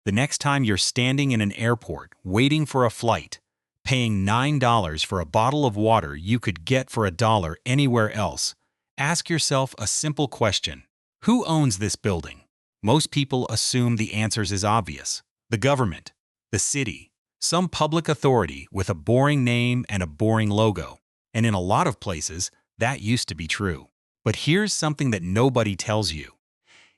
The next time you're standing in an airport waiting for a flight, paying $9 for a bottle of water you could get for $1 anywhere else, ask yourself a simple question. Who owns this building? Most people assume the answer is obvious. The government, the city, some public authority with a boring name and a boring logo. And in a lot of places, that used to be true. But here's something that nobody tells you.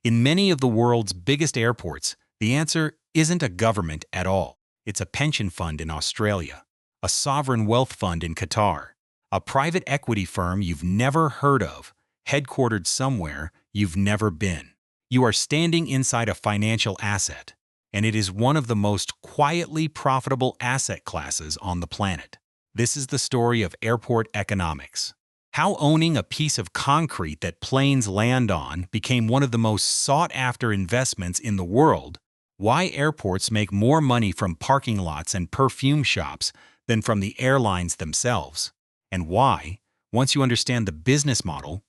In many of the world's biggest airports, the answer isn't a government at all. It's a pension fund in Australia, a sovereign wealth fund in Qatar, a private equity firm you've never heard of, headquartered somewhere you've never been. You are standing inside a financial asset, and it is one of the most quietly profitable asset classes on the planet. This is the story of airport economics. How owning a piece of concrete that planes land on became one of the most sought-after investments in the world. Why airports make more money from parking lots and perfume shops than from the airlines themselves. And why, once you understand the business model,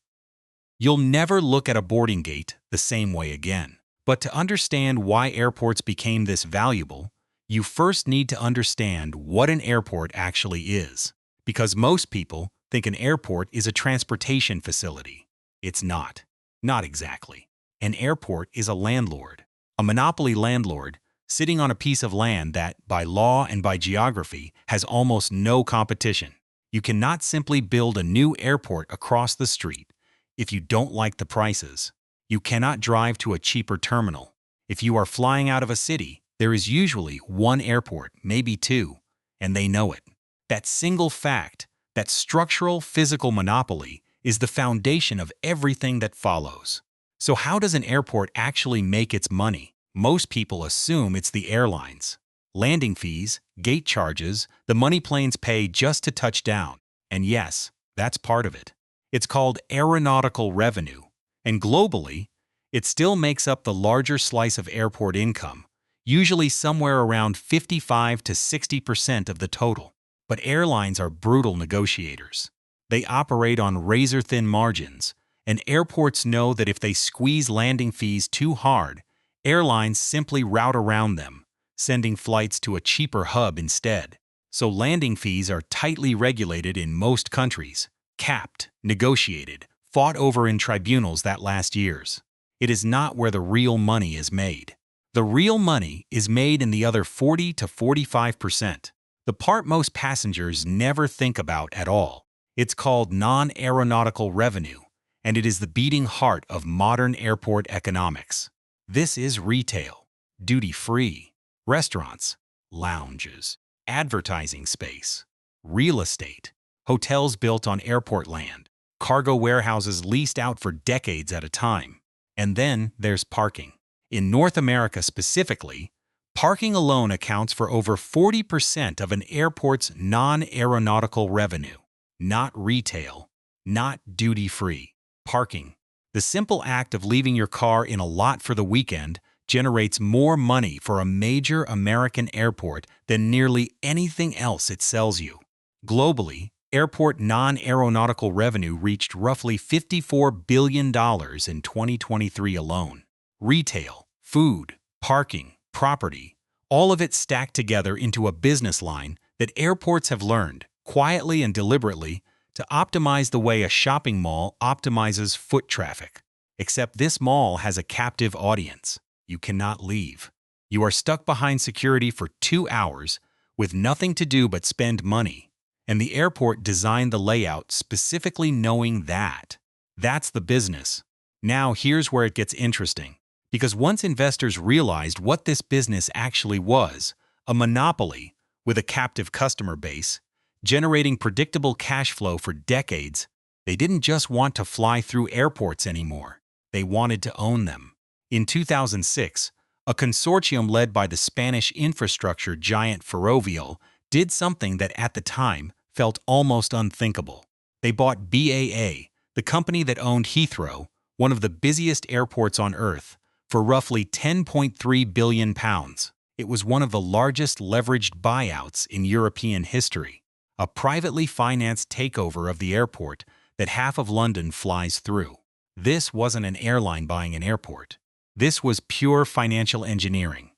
you'll never look at a boarding gate the same way again. But to understand why airports became this valuable, you first need to understand what an airport actually is. Because most people think an airport is a transportation facility. It's not. Not exactly. An airport is a landlord. A monopoly landlord sitting on a piece of land that, by law and by geography, has almost no competition. You cannot simply build a new airport across the street if you don't like the prices. You cannot drive to a cheaper terminal. If you are flying out of a city, there is usually one airport, maybe two, and they know it. That single fact, that structural physical monopoly, is the foundation of everything that follows. So how does an airport actually make its money? Most people assume it's the airlines. Landing fees, gate charges, the money planes pay just to touch down. And yes, that's part of it. It's called aeronautical revenue. And globally, it still makes up the larger slice of airport income, usually somewhere around 55 to 60% of the total. But airlines are brutal negotiators. They operate on razor-thin margins, and airports know that if they squeeze landing fees too hard, airlines simply route around them, sending flights to a cheaper hub instead. So landing fees are tightly regulated in most countries, capped, negotiated, fought over in tribunals that last years. It is not where the real money is made. The real money is made in the other 40 to 45%, the part most passengers never think about at all. It's called non-aeronautical revenue, and it is the beating heart of modern airport economics. This is retail, duty-free, restaurants, lounges, advertising space, real estate, hotels built on airport land, cargo warehouses leased out for decades at a time. And then there's parking. In North America specifically, parking alone accounts for over 40% of an airport's non-aeronautical revenue. Not retail, not duty-free. Parking. The simple act of leaving your car in a lot for the weekend generates more money for a major American airport than nearly anything else it sells you. Globally, airport non-aeronautical revenue reached roughly $54 billion in 2023 alone. Retail, food, parking, property, all of it stacked together into a business line that airports have learned, quietly and deliberately, to optimize the way a shopping mall optimizes foot traffic. Except this mall has a captive audience. You cannot leave. You are stuck behind security for 2 hours with nothing to do but spend money. And the airport designed the layout specifically knowing that. That's the business. Now here's where it gets interesting. Because once investors realized what this business actually was, a monopoly with a captive customer base, generating predictable cash flow for decades, they didn't just want to fly through airports anymore. They wanted to own them. In 2006, a consortium led by the Spanish infrastructure giant Ferrovial did something that at the time felt almost unthinkable. They bought BAA, the company that owned Heathrow, one of the busiest airports on Earth, for roughly £10.3 billion. It was one of the largest leveraged buyouts in European history, a privately financed takeover of the airport that half of London flies through. This wasn't an airline buying an airport. This was pure financial engineering.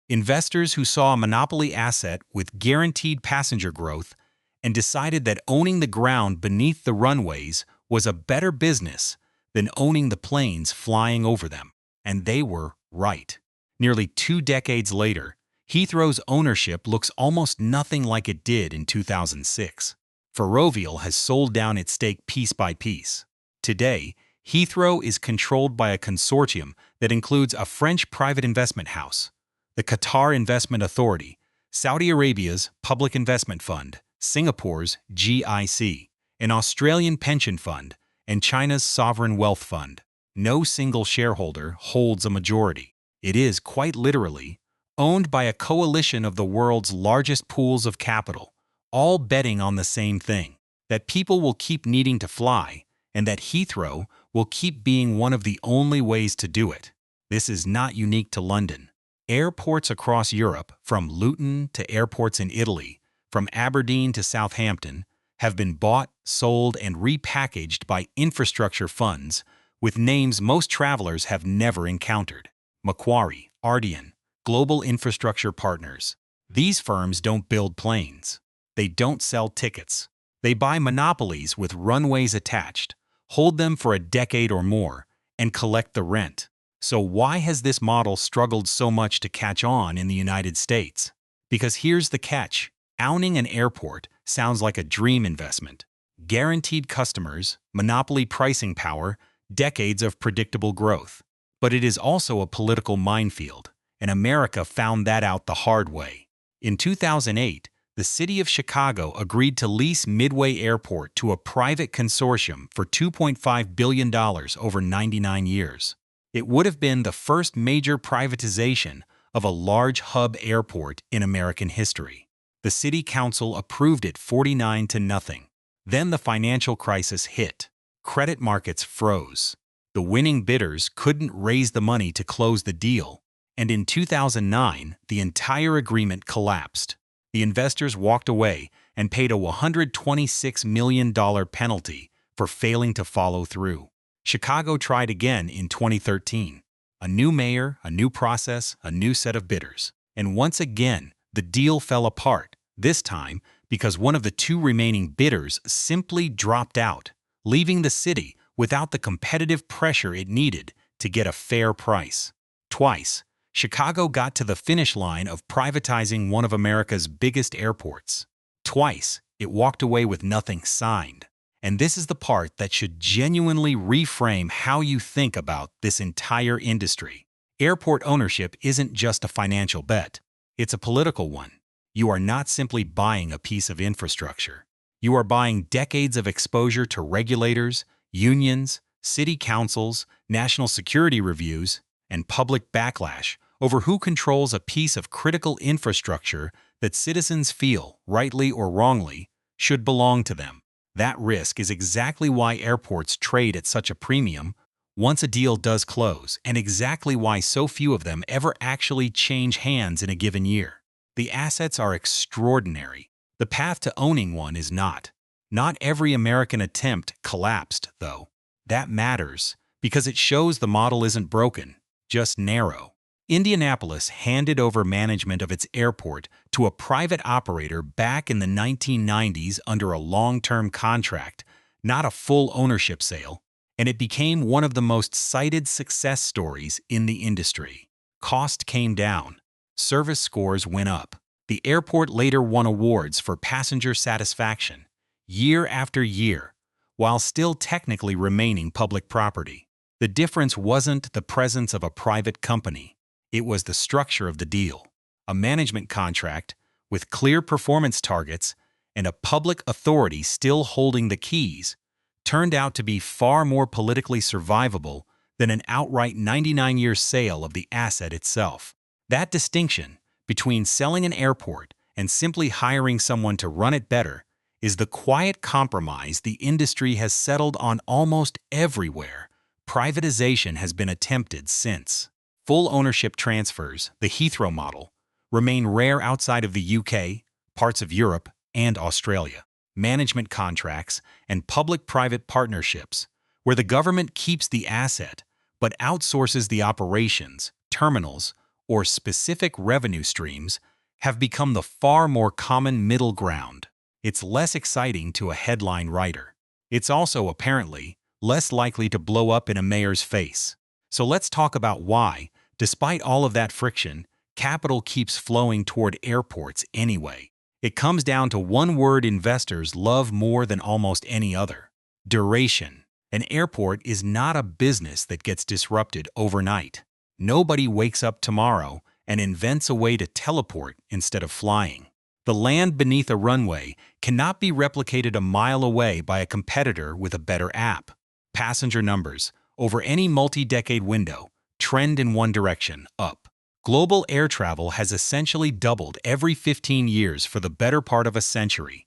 Investors who saw a monopoly asset with guaranteed passenger growth and decided that owning the ground beneath the runways was a better business than owning the planes flying over them. And they were right. Nearly 2 decades later, Heathrow's ownership looks almost nothing like it did in 2006. Ferrovial has sold down its stake piece by piece. Today, Heathrow is controlled by a consortium that includes a French private investment house, the Qatar Investment Authority, Saudi Arabia's Public Investment Fund, Singapore's GIC, an Australian pension fund, and China's sovereign wealth fund. No single shareholder holds a majority. It is, quite literally, owned by a coalition of the world's largest pools of capital, all betting on the same thing: that people will keep needing to fly, and that Heathrow will keep being one of the only ways to do it. This is not unique to London. Airports across Europe, from Luton to airports in Italy, from Aberdeen to Southampton, have been bought, sold, and repackaged by infrastructure funds with names most travelers have never encountered: Macquarie, Ardian, Global Infrastructure Partners. These firms don't build planes. They don't sell tickets. They buy monopolies with runways attached, hold them for a decade or more, and collect the rent. So why has this model struggled so much to catch on in the United States? Because here's the catch: owning an airport sounds like a dream investment. Guaranteed customers, monopoly pricing power, decades of predictable growth. But it is also a political minefield, and America found that out the hard way. In 2008, the city of Chicago agreed to lease Midway Airport to a private consortium for $2.5 billion over 99 years. It would have been the first major privatization of a large hub airport in American history. The city council approved it 49-0. Then the financial crisis hit. Credit markets froze. The winning bidders couldn't raise the money to close the deal, and in 2009, the entire agreement collapsed. The investors walked away and paid a $126 million penalty for failing to follow through. Chicago tried again in 2013. A new mayor, a new process, a new set of bidders. And once again, the deal fell apart, this time because one of the 2 remaining bidders simply dropped out, leaving the city without the competitive pressure it needed to get a fair price. Twice, Chicago got to the finish line of privatizing one of America's biggest airports. Twice, it walked away with nothing signed. And this is the part that should genuinely reframe how you think about this entire industry. Airport ownership isn't just a financial bet. It's a political one. You are not simply buying a piece of infrastructure. You are buying decades of exposure to regulators, unions, city councils, national security reviews, and public backlash over who controls a piece of critical infrastructure that citizens feel, rightly or wrongly, should belong to them. That risk is exactly why airports trade at such a premium once a deal does close, and exactly why so few of them ever actually change hands in a given year. The assets are extraordinary. The path to owning one is not. Not every American attempt collapsed, though. That matters, because it shows the model isn't broken, just narrow. Indianapolis handed over management of its airport to a private operator back in the 1990s under a long-term contract, not a full ownership sale, and it became one of the most cited success stories in the industry. Cost came down. Service scores went up. The airport later won awards for passenger satisfaction, year after year, while still technically remaining public property. The difference wasn't the presence of a private company. It was the structure of the deal. A management contract with clear performance targets and a public authority still holding the keys turned out to be far more politically survivable than an outright 99-year sale of the asset itself. That distinction between selling an airport and simply hiring someone to run it better is the quiet compromise the industry has settled on almost everywhere privatization has been attempted since. Full ownership transfers, the Heathrow model, remain rare outside of the UK, parts of Europe, and Australia. Management contracts and public-private partnerships, where the government keeps the asset but outsources the operations, terminals, or specific revenue streams have become the far more common middle ground. It's less exciting to a headline writer. It's also, apparently, less likely to blow up in a mayor's face. So let's talk about why, despite all of that friction, capital keeps flowing toward airports anyway. It comes down to one word investors love more than almost any other: duration. An airport is not a business that gets disrupted overnight. Nobody wakes up tomorrow and invents a way to teleport instead of flying. The land beneath a runway cannot be replicated a mile away by a competitor with a better app. Passenger numbers, over any multi-decade window, trend in one direction, up. Global air travel has essentially doubled every 15 years for the better part of a century,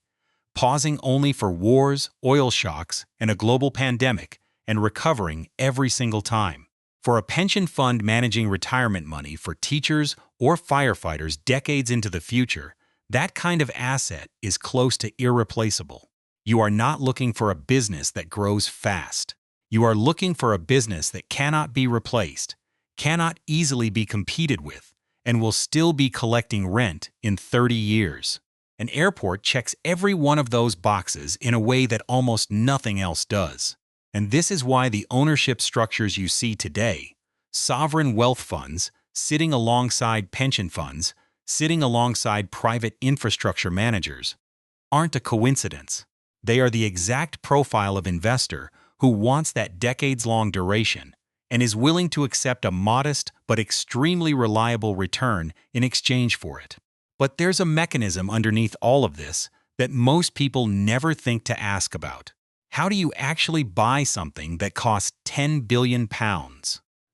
pausing only for wars, oil shocks, and a global pandemic, and recovering every single time. For a pension fund managing retirement money for teachers or firefighters decades into the future, that kind of asset is close to irreplaceable. You are not looking for a business that grows fast. You are looking for a business that cannot be replaced, cannot easily be competed with, and will still be collecting rent in 30 years. An airport checks every one of those boxes in a way that almost nothing else does. And this is why the ownership structures you see today, sovereign wealth funds sitting alongside pension funds, sitting alongside private infrastructure managers, aren't a coincidence. They are the exact profile of investor who wants that decades-long duration and is willing to accept a modest but extremely reliable return in exchange for it. But there's a mechanism underneath all of this that most people never think to ask about. How do you actually buy something that costs £10 billion?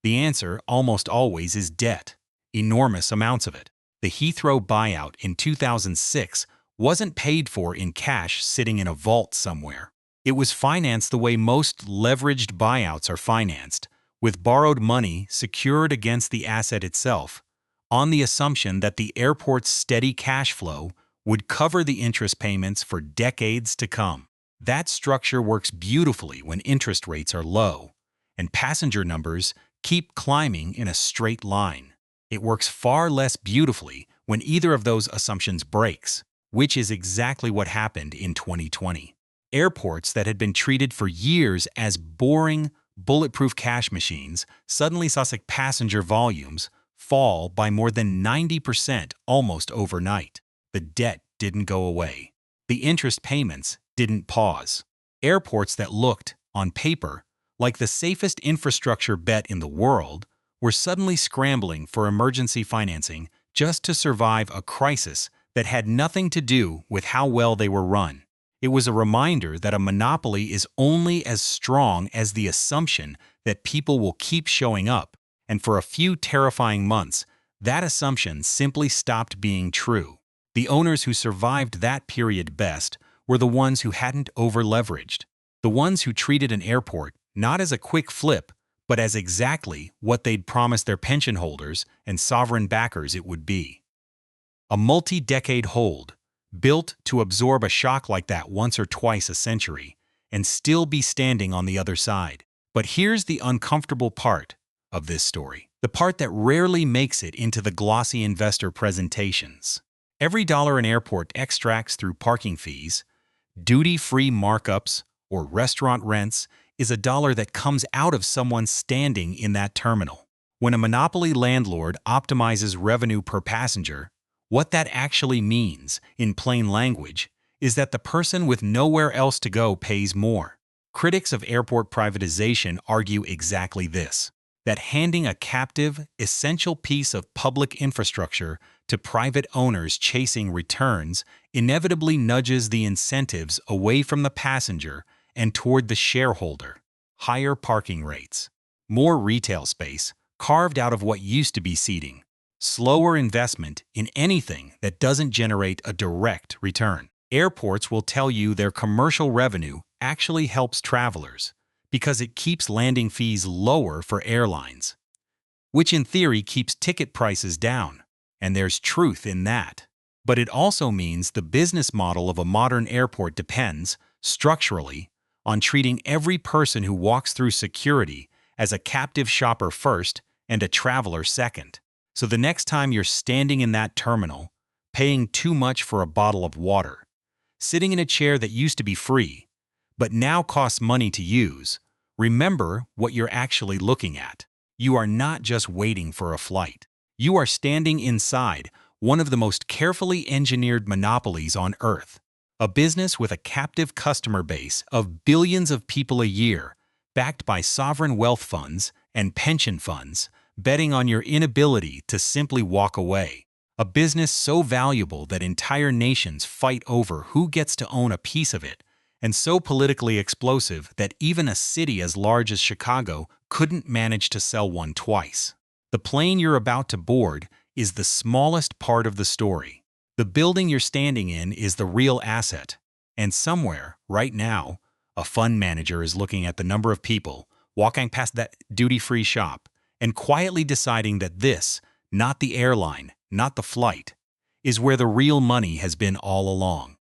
The answer almost always is debt, enormous amounts of it. The Heathrow buyout in 2006 wasn't paid for in cash sitting in a vault somewhere. It was financed the way most leveraged buyouts are financed, with borrowed money secured against the asset itself, on the assumption that the airport's steady cash flow would cover the interest payments for decades to come. That structure works beautifully when interest rates are low, and passenger numbers keep climbing in a straight line. It works far less beautifully when either of those assumptions breaks, which is exactly what happened in 2020. Airports that had been treated for years as boring, bulletproof cash machines suddenly saw passenger volumes fall by more than 90% almost overnight. The debt didn't go away. The interest payments didn't pause. Airports that looked, on paper, like the safest infrastructure bet in the world were suddenly scrambling for emergency financing just to survive a crisis that had nothing to do with how well they were run. It was a reminder that a monopoly is only as strong as the assumption that people will keep showing up, and for a few terrifying months, that assumption simply stopped being true. The owners who survived that period best were the ones who hadn't over-leveraged, the ones who treated an airport not as a quick flip, but as exactly what they'd promised their pension holders and sovereign backers it would be. A multi-decade hold, built to absorb a shock like that once or twice a century, and still be standing on the other side. But here's the uncomfortable part of this story, the part that rarely makes it into the glossy investor presentations. Every dollar an airport extracts through parking fees, duty-free markups, or restaurant rents is a dollar that comes out of someone standing in that terminal. When a monopoly landlord optimizes revenue per passenger, what that actually means, in plain language, is that the person with nowhere else to go pays more. Critics of airport privatization argue exactly this, that handing a captive, essential piece of public infrastructure to private owners chasing returns inevitably nudges the incentives away from the passenger and toward the shareholder. Higher parking rates, more retail space carved out of what used to be seating, slower investment in anything that doesn't generate a direct return. Airports will tell you their commercial revenue actually helps travelers because it keeps landing fees lower for airlines, which in theory keeps ticket prices down, and there's truth in that. But it also means the business model of a modern airport depends, structurally, on treating every person who walks through security as a captive shopper first and a traveler second. So the next time you're standing in that terminal, paying too much for a bottle of water, sitting in a chair that used to be free, but now costs money to use, remember what you're actually looking at. You are not just waiting for a flight. You are standing inside one of the most carefully engineered monopolies on Earth. A business with a captive customer base of billions of people a year, backed by sovereign wealth funds and pension funds, betting on your inability to simply walk away. A business so valuable that entire nations fight over who gets to own a piece of it, and so politically explosive that even a city as large as Chicago couldn't manage to sell one twice. The plane you're about to board is the smallest part of the story. The building you're standing in is the real asset. And somewhere, right now, a fund manager is looking at the number of people walking past that duty-free shop and quietly deciding that this, not the airline, not the flight, is where the real money has been all along.